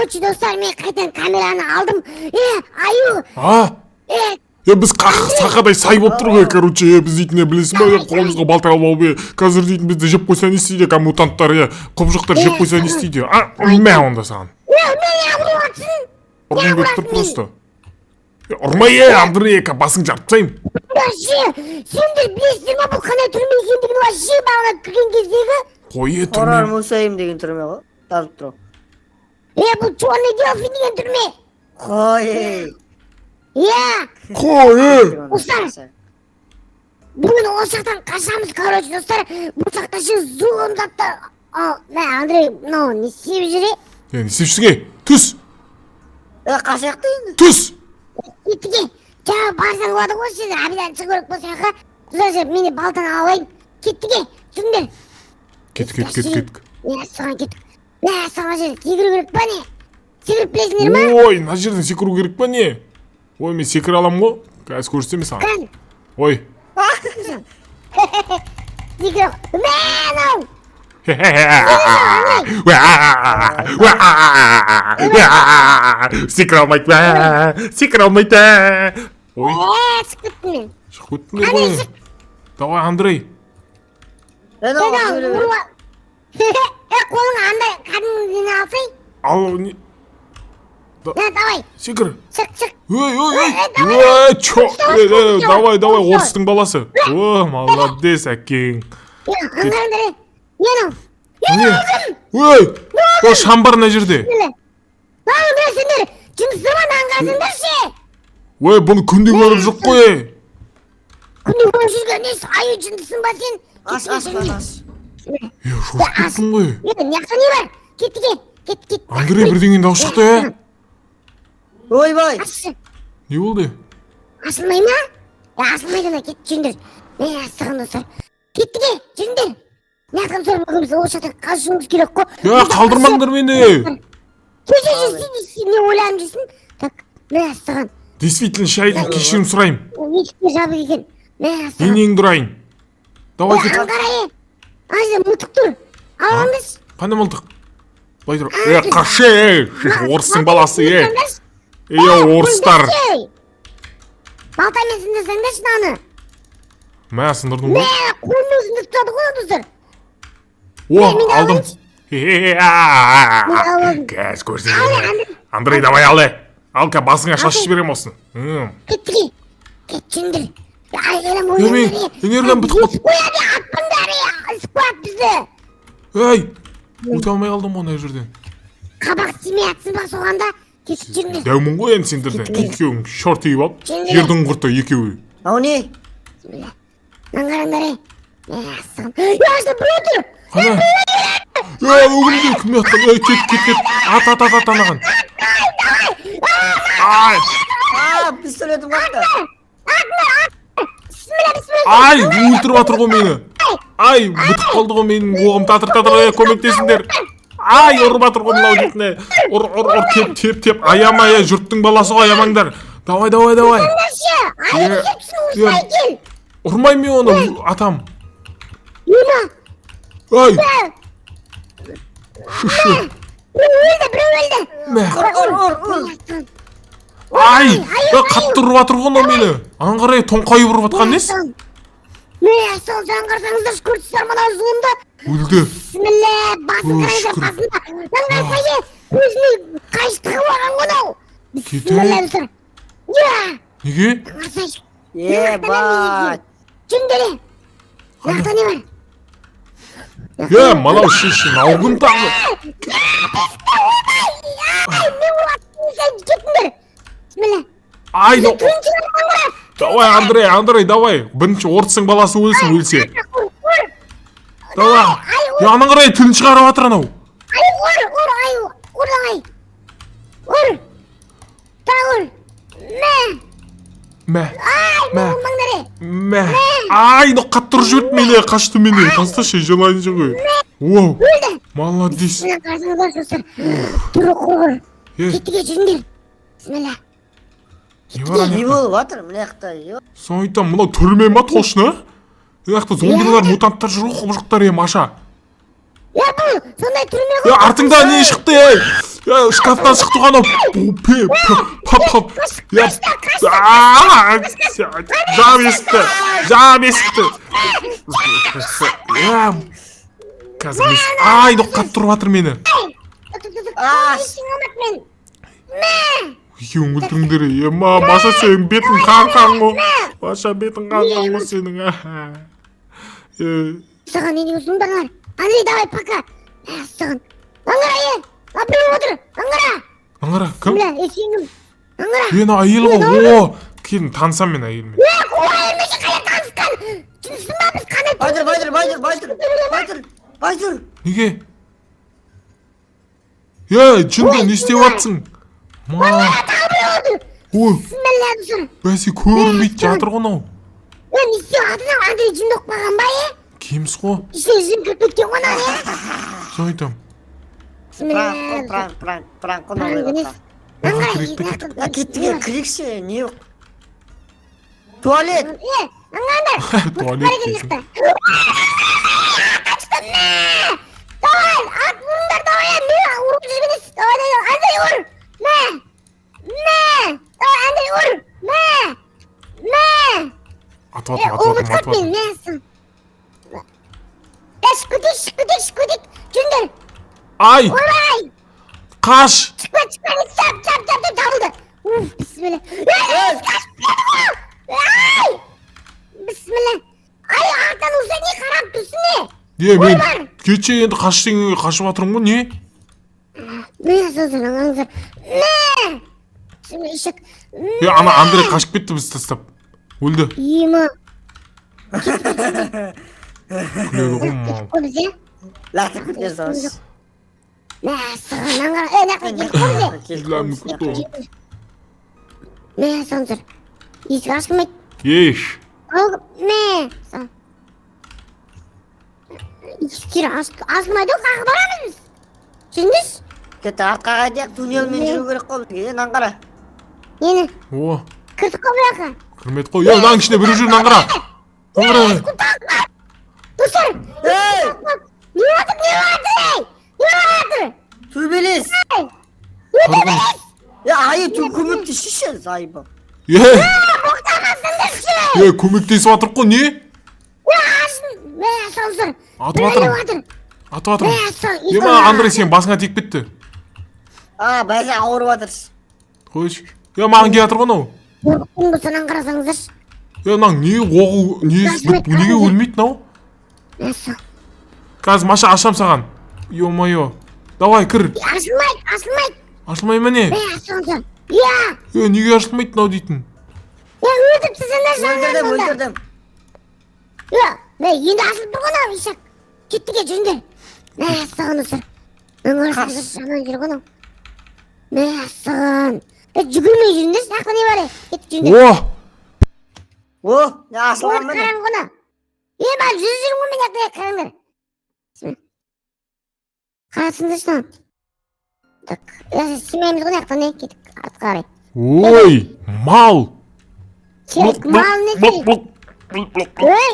Короче, достар, мен қайтадан камераны алдым. Аю. Біз сақадай сай болып тұр ғой, короче, біз дейтін білесің ба, қолымызға балта алып қазір дейтін бізді жеп қойса не істейді, мутанттар, құбыжықтар жеп қойса не істейді. Мә онда саған. Ұрғың көріп тұр просто. Ұрмай, Андрей, басың жарып тастайын. Сендер білесіңдер ма бұл қандай түрме екендігін вообще балаға кірген кездегі? Қой, Хорар Мусаим деген түрме ғой, жазып тұр. Бұл Черный Делфин деген түрме. Қой. Қой. Достар, бүгін ол жақтан қашамыз, короче, достар. Бұл жақта ше зұлым заттар. Андрей, мынау не істеп жүр? Не істепсізге? Түс. Қашақты енді? Түс. Кеттіге, жаңа барсаң болады ғой сендер, абидан шығу керек болса жаққа. Достар, мені балтаны алайын. Кеттіге, жүріңдер. Кеттік. Соған кеттік. Соған жерде секіру керек па не? Секіріп білесіңдер ма? Ой, мына жерден секіру керек па не? Ой, мен секіре алам ғой. Қазір көрсетемін саған. Ой. Секіру. Мәнау! Секіре алмайды. Ой. Шық кеттім мен. Шық кеттім ғой. Давай, Андрей. Қолыңа андай кәдімгіден алсай. Ал, не? Давай. Секір. Шық. Давай, орыстың баласы. О, молодец, әкең. Аңғарыңдар, Ой, о, шамбар мына жерде. Сендер жұмыстырман аңғарсыңдар ше. Ой, бұны күнде көріп жоқ қой. Күнде көріп жүрген несі, аю жындысың ба сен? Ас. Шошып кеттің ғой. Неқса не бар? Кет. Андрей, бірдеңен дауыс шықты, Ойбай. Не болды? Ашылмай ма? Ашылмайды ма, кет жүріңдер. Саған достар. Кеттіге, жүріңдер. Неқым сор бүгіміз ол шақтан қашуымыз керек қой. Қалдырмаңдар мені. Не ойланып жүрсің? Так, саған. Действительно, шайдан кешірім сұрайым. Есікте жабық екен. Енең дұрайын. Давай кет. Аңғарайын. Ажда мұлтық тұр. Аламыз. Қандай мұлтық? Былай тұр. Қашы, орыстың баласы, орыстар. Балтамен сындырсаңдар шынаны. Мә, сындырдың ғой? Қолымды сындырып тұрады ғой, достар. О, алдым. Кәз көрсетемін. Андрей, давай алды. Алка, басыңа шашып жіберем осыны. Кеттіге. Кет жүріңдер. Энергиям бітіп қойды. Қояды, атпаңдар, ісіп қояды бізді. Өте алмай қалдым ғой, мына жерден. Қабақ тимей атсын ба соғанда? Кетіп жүріңдер. Дәумін ғой енді сендерден. Екеуің шорт үйіп алып, жердің құрты екеуі. Ау не? Аңғараңдар, Яшты біреу тұр. Қана? Өгілден кім яттан? Кет. Ат анаған. Пистолетім қақта. Өлтіріп атыр ғой мені. Бітіп қалды ғой менің оғым. Татыр, көмектесіңдер. Ұрып атыр ғой мынау дейтіне. Теп. Аямай, жұрттың баласы ғой, аямаңдар. Давай. Ұрмай мен оны, атам. Біреу өлді. Қатты ұрып атыр ғой мені. Аңғарай, тоңқайып ұрып атқан нес? Сол жаңғарсаңыздар көрсіздер мұнау зұлымды. Өлді. Бісміллә, басын қарайдар, басында. Жаңғарсайы, көзіне қайшытығы оған ғынау. Бісміллә, достар. Неге? Бат. Жүндері. Яқта не бар? Манау шешін, ауғын тағы. Не болатын сен кетіңдер. Бісміллә. Давай, Андрей, давай. Бірінші орыстың баласы өлсе. Давай. Ана қарай тілін шығарып атыр анау. Ұр. Тағыр. Мә. Қатты ұрып жіберді мені, қашты мені. Тасташы, жылайын ғой. Оу, молодец. Тұры қор. Кеттіге жүріңдер. Бісміллә. Не болып атыр, мына жақта. Соң айтам, мынау түрме ма точно? Мына жақта зомбилар, мутанттар жүр ғой, құбыжықтар Маша. Бұл сондай түрме ғой. Артыңда не шықты, Ya şkaftan çıktı anam. Pap. Ya. Cam eskidi. Ya. Kazım. Ay noqat turvatır meni. men. Öldürdüңдер. Ема, Маша senin betin kankan o. Маша betin kankan o senin. Саған не деймін сұмдаңар. Андрей, давай, пока. Саған. Аңғара, Апрель отыр. Аңғара. Аңғара, кім? Бля, сенім. Аңғара. Мен айыл ғой. О, келін танысам мен айылмен. Қуайын меше қая танысқан. Түсінсің ба біз қандай Байдыр. Неге? Жүнді не істеп атсың? Ма. Ой, бәсе көрінбейді жатыр ғой нау. не істеп атырсың? Андрей жүнді оқпаған ба, Кемсіз ғой. Ішіне жүн кіріп кеткен ғой нау, Сол айтам. Пранк қонауы. Ya gittiğe klikse ne yok? Tuvalet. Аңғандар. Tuvalet дейсің. Kaçtın ne? Давай, at vurunlar давай. Ne vurup жүргеніз? Давай, Андрей vur. Ne? Давай, Андрей vur. Ne? Ұмытқат мен, несің? Шкудик. Жүндір. Ay, Ойбай. kaç. Çıkma. Çap davuldu. Bismillah. Ay. Bismillah. Ay arkadan uzun ne qarап тұрсың не? Men keçe енді қаштың қашып атырмын ғой, не? Ne sözün аңызыр? Ne? Şimdi ışık. Ана Андрей қашып кетті бізді тастап. Өлді. Ема. Күледі ғой мал. Көбіз е? Latif kutluyoruz. Ne sığın аңғара. Ne көбіз е? Ne sözür? Есік ашылмайды. Еш. Ne? Есіктер ашылмайды ғой, қағы барамыз біз. Жүндіз? Кетті артқа қайдақ туннелмен жүру керек қой бізге. Наңғара. Нені? О, Кірдік қой бұяққа. кірмеді қой. Мынаның ішінде біреу жүр, Аңғара. Достар! Ей! Не жатыр? Türbelis. Ya hayır çok komik şişe zayıfım. Көмектесіп атырық қой, не? Атып атырмын. Ема, Андрей, сен басыңа тек кетті. Бәсе ауырып атырсыз. Қойшы. Маған кел атыр ғой мынау. Қорқын бұсынан қарасаңыздаршы. Мынаң не оғы, неге өлмейді мынау? Қазір Маша ашам саған. Ё-моё. Давай, кір. Ашылмайды. Ашылмай ма не? Неге ашылмайды мынау дейтін? Öldürdüm. Енді ашылып тұр ғой мынау ишак. Кеттіге жүріңдер. Мәссаған ұсыр. Өңірсіңдер жаман жүр ғой мынау. Мәссаған. Жүгірмей жүріңдер, жақта не бар? Кеттік жүріңдер. Ne aslan benim. Қараң ғана. Мен жүз жүрім ғой мен жақта қараңдар. Қарасыңдар шынан. Сімейміз ғой жақтан не? Кеттік артқа қарай. Ой, мал. Мал не сей? Ой!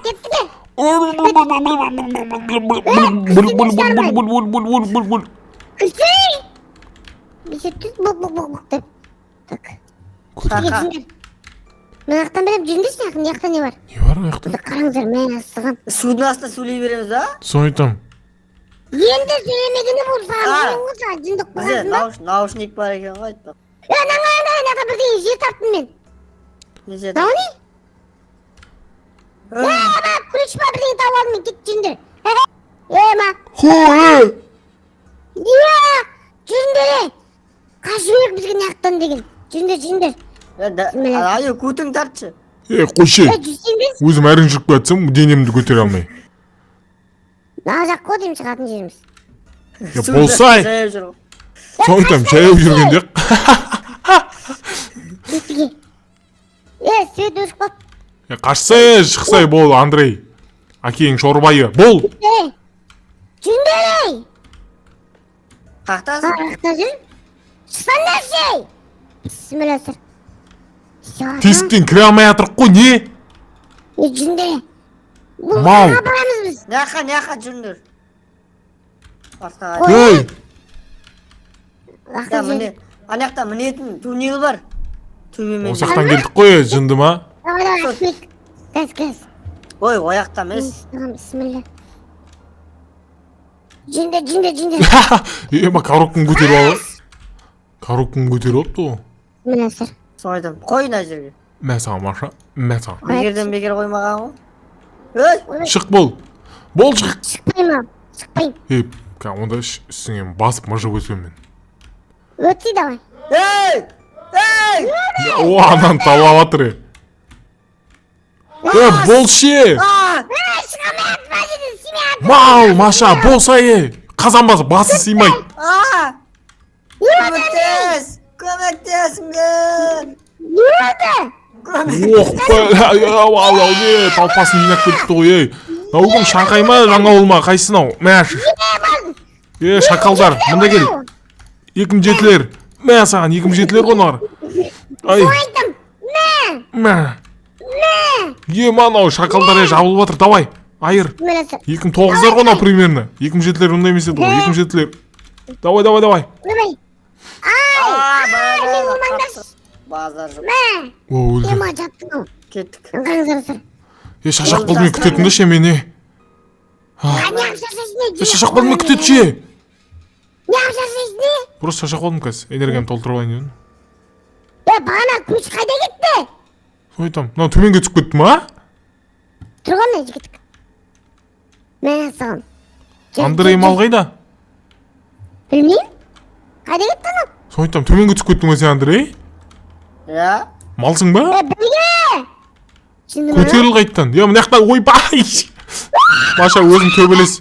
Кеттіге. Күлсей! Бесеттіз бұқ деп. Так. Кеттіге жүріңдер. Мен ақтан біліп жүріңдерші жақын, жақта не бар? Не бар аяқта? Қараңыздар, мен асығам. Судun астына сөйлей береміз а? Соны айтам. Енді сөйлемегені бұл саған жүндік Бізде бұғасында. наушник бар екен ғой айтпақ. Наңа бірдей жер таптым мен. Не жеді? Дау не? Күріш ба бірдей тауып алдым мен, кет жүндір. Хой! Жүндір. Қашы өрік бізге нақтан деген. Жүндір. Айы көтің тартшы. Қойшы. Жүзсеңдіз? Өзім әрін жүріп кетсем, денемді көтере алмай. Мына жақ қой деймін шығатын жеріміз. Болсай. Соны айтам, жаяу жүргенде. Кеттіге. Сөйт өшіп қалып. Қашсай, шықсай бол, Андрей. Әкең шорбайы. Бол. Жүндір. Қақтасың? Қақта жүр. Шықсан нәрсей. Бісміллә сыр. Тесіктен кіре алмай атырық қой, не? Жүндір. Мал. Бұл барамыз біз. Ne yaka жүндür. Ей, Ya mine, anakta minetin tunnel var. Tübüмен. Осы жақтан келдік қой, жынды ма? Давай, кеттік. Газ. Ой, ояқта емес. Бисмилля. Жинді. Ема, коробканы көтеріп алып. Коробканы көтеріп алыпты ғой. Міне сыр. Сойдым. Қой мына жерге. Мә саған, Маша. Мә саған. Бекерден бекер қоймаған ғой. Ой, Шық бол. Бол шық. Шықпаймын. Онда үстіңен басып мыжып өтсем мен. Өтсей давай. ей! О, ананы талап жатыр. Бол ше. Мал, Маша, болса қазан басы сыймайды. Көмектесіңдер! Ох, талпасын жинап кетіпті ғой. Наugum Шанхай ма, жаңа ма, қайсың ау? Мәш. Шакалдар, мында кел. 2007-лер. Мә саған 2007-лер қонар. Ай. Мә. Манау шакалдар жабылып жатыр, давай. Айыр. 2009-лар қонау примерно. 2007-лер ондай емес еді ғой, 2007-лер. Давай. Базар жоқ. О, өлді. Ема жаттың ау. Кеттік. Қаңыздар. Шашақ болдың күтетінді ше мені. Шашақ болдың күтет ше. Не жасайсың не? Просто шашақ болдым қазір. Энергиям толтырып алайын дедім. Бағана күш қайда кетті? Сойтам. Мынау төменге түсіп кетті ма? Тұрған не жігіттік? Мә саған. Андрей мал қайда? Білмеймін. Қайда кетті анау? Сойтам, төменге түсіп кеттің ғой сен, Андрей? Я? Малсың ба? Бірге! Көтеріл қайттан. Мына жақта ойбай! Маша, өзің төбелес.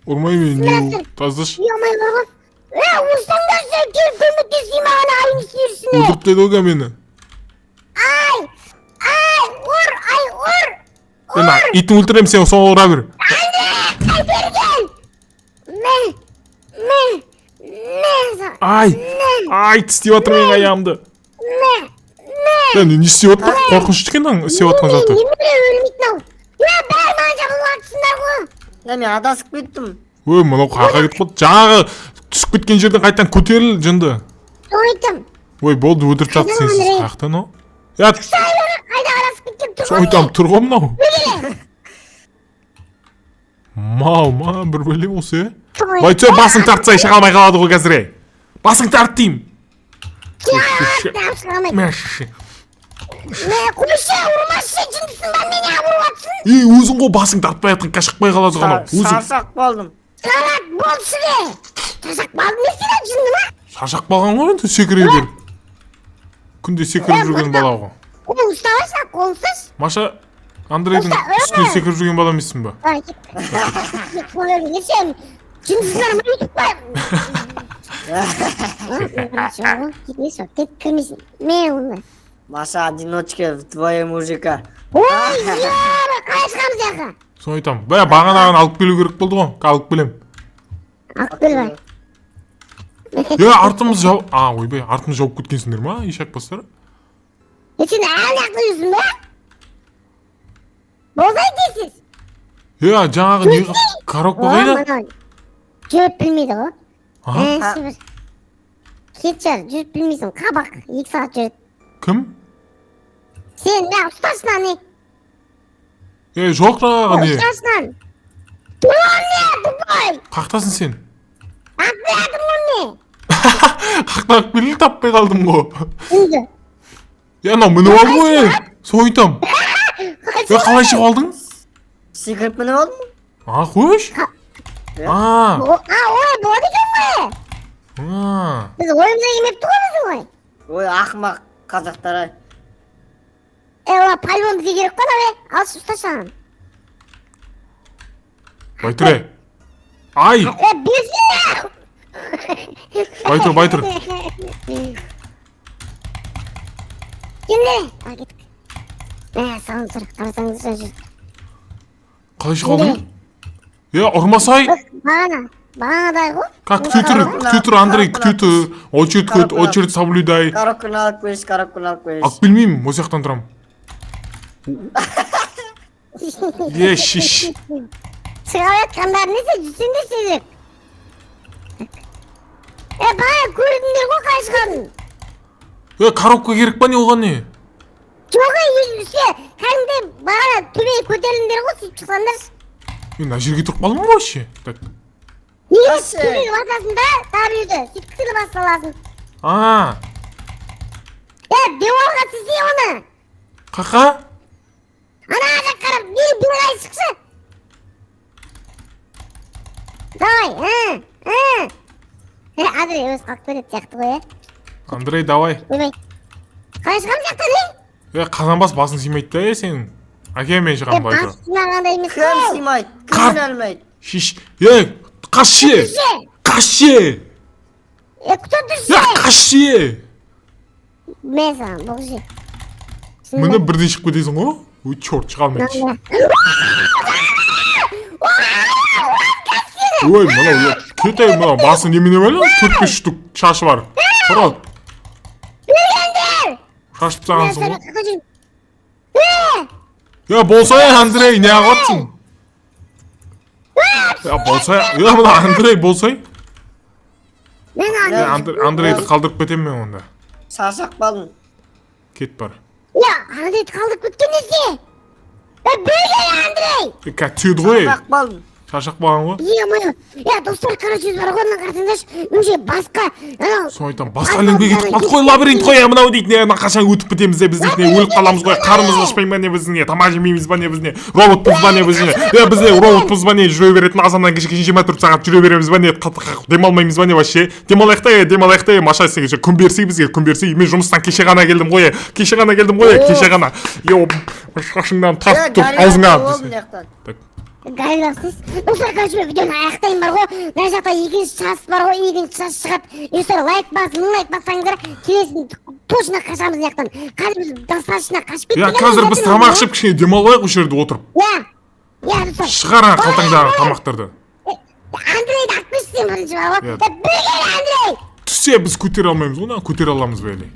Ұрмай мен, таздыш. Ұрсаңдар сен келіп көмектесейін маған айын сүйірсіне. Өдіріп деді оға мені. Ұр. Итін өлтірем сен, соңғы ұра бір. Ай, тістеп атыр мен аяғымды. Не істеп атыр? Қорқынышты екен істеп атқан заты. Немере өлмейтін ау. Бәрі маған жабылып атсыңдар ғой. Мен адасып кеттім. Ой, мынау қаға кетіп қалды. Жаңағы түсіп кеткен жерден қайтадан көтеріл, жынды. Сойтым. Ой, болды, өдіріп жатыр сенсіз. Қаяқтан ау? Қайда арасып кеткен тұрған. Сойтам, тұр ғой мынау. Мал, бір бөлем осы, Байтсө, басың тартсай, шағалмай қалады ғой қазір. Басың тарт дейм. Мәші. Қойшы, ұрмашы, жындысың ба, мені ұрып атсың? Өзің ғой басың тартпай атқан, қашықпай қалады ғана. Шаршақ болдым. Шаршақ болшы де. Шаршақ болдың не сен жынды ма? Шаршақ болған ғой енді секіреді. Күнде секіріп жүрген бала ғой. Қолын ұстамайсың, қолынсыз. Маша, Андрейдің үстіне секіріп жүрген бала емессің ба? Сен жындысыңдар ма өйтіп ба? Кірмесін. Мен онда. Маша, одиночка в твоем мужика. Ой, қалай шығамыз яқа? Соны айтам. Бағанағын алып келу керек болды ғой. Алып келем. Алып кел бай. Артымыз жауып... Ойбай, артымыз жауып кеткенсіңдер ма? Ешак бастары? Сен әл яқты жүрсің ба? Болдай дейсіз? Жаңағы неға коробка қайда? Жүріп білмейді ғой. Аха. Кет жар, жүріп білмейсің. Қабақ, 2 сағат жүреді. Кім? Сен, ұстасынан не? Жоқ жаңағы не? Ұстасынан. Тұғын не, Дубай? Қақтасың сен? Ақпиратым ғой не? Қақтақ белі таппай қалдым ғой. Үнді. Анау мініп алды ғой. Сойтам. Қалай шығып алдың? Секіріп мініп алдым. Қойш? Ой, болады екен ғой. Біз ойымызға емепті ғой біздің ғой. Ой, ақымақ қазақтар ай. Ола, пальвон бізге керек қой бе? Алшы ұсташаған. Байтыр. Ай! Берсін! Байтыр. Кенде? Кеттік. Саған сұр, қарасаңыз жүр. Қалай шығып алдың? Ұрмасай! Бағанадай ғой. Как күте тұр, Андрей, күте тұр. Очередь соблюдай. Коробканы алып көріш. Алып білмеймін, осы жақтан тұрам. Е шиш. Шығып жатқандар несі түсіндірсеңдер. Бая көрдіңдер ғой қашқанын. Коробка керек па не оған не? Жоқ елгіше кәдімгідей бағана төбеге көтеріліңдер ғой сөйтіп шықсаңдаршы. Мен мына жерге тұрып қалдым ғой вообще. Так. Неге Жақсы. төбеге басасың да W-ді сөйтіп тірі баса саласың. Деволға тізе оны. Қақа? Ана жақ қарап бері қарай шықшы. Давай, Андрей өзі қалып көреді сияқты ғой, Андрей, давай. Ойбай. Қалай шығамын жақтан, Қазанбас басың сыймайды да, сенің. Әке мен шығамын байқа. Бас сыймағандай емес Кім қой. сыймайды? Кім өлмейді? Шиш. Қашшы. Дүрше. Қашшы. Кто дүрше? Қашшы. Мен саған, бұғышы. Міне бірден шығып кетесің ғой. Ой, чорт, шыға алмайды. Ой, мынау, кетей мынау, басы немене бәлі? 4-5 штук шашы бар. Тұрал. Бергендер! Шашып Мен сағансың саған ғой. қақы жүрм. Болса Андрей, не ағатсың? Болса, мына Андрей болсай. Мен ағын. Андрейді қалдырып кетем мен онда. Шаршап қалдым. Кет бар. Андрейді қалдырып кеткен несе? Берген Андрей! Түйді ғой. Шаршап қалдым. Шашақ болған ғой. Е-мое, достар, короче, бар ғой, мына қарасаңдаршы, өңше басқа, анау... Соны айтам, басқа әлемге кетіп қалдық қой, лабиринт қой, мынау дейді, не, қашан өтіп бітеміз де, біз не, өліп қаламыз ғой, қарымыз ашпай ма не біз не, тамақ жемейміз ба не біз не, роботпыз ба не біз не, біз не, роботпыз ба не, жүре беретін азаннан кешке 24 сағат жүре береміз ба не, демалмаймыз ба не, вообще, демалайық та, Маша сен күн берсей бізге, күн берсей, мен жұмыстан кеше ғана келдім ғой, кеше ғана, шашыңнан тартып тұр, аузыңа. Гариласыз. Достар, короче, видеоны аяқтайын бар ғой. Мына жақта екінші шанс бар ғой, екінші шанс шығады. Достар, лайк басып, 1000 лайк бассаңыздар, келесін точно қашамыз яқтан. Қазір біз достаточно қашып кеткен. Қазір біз тамақ ішіп кішкене демалайық осы жерде отырып. Достар. Шығар қалтаңдағы тамақтарды. Андрейді атпыш сен бірінші бар ғой. Берген Андрей! Түссе біз көтере алмаймыз ғой, көтере аламыз бәле.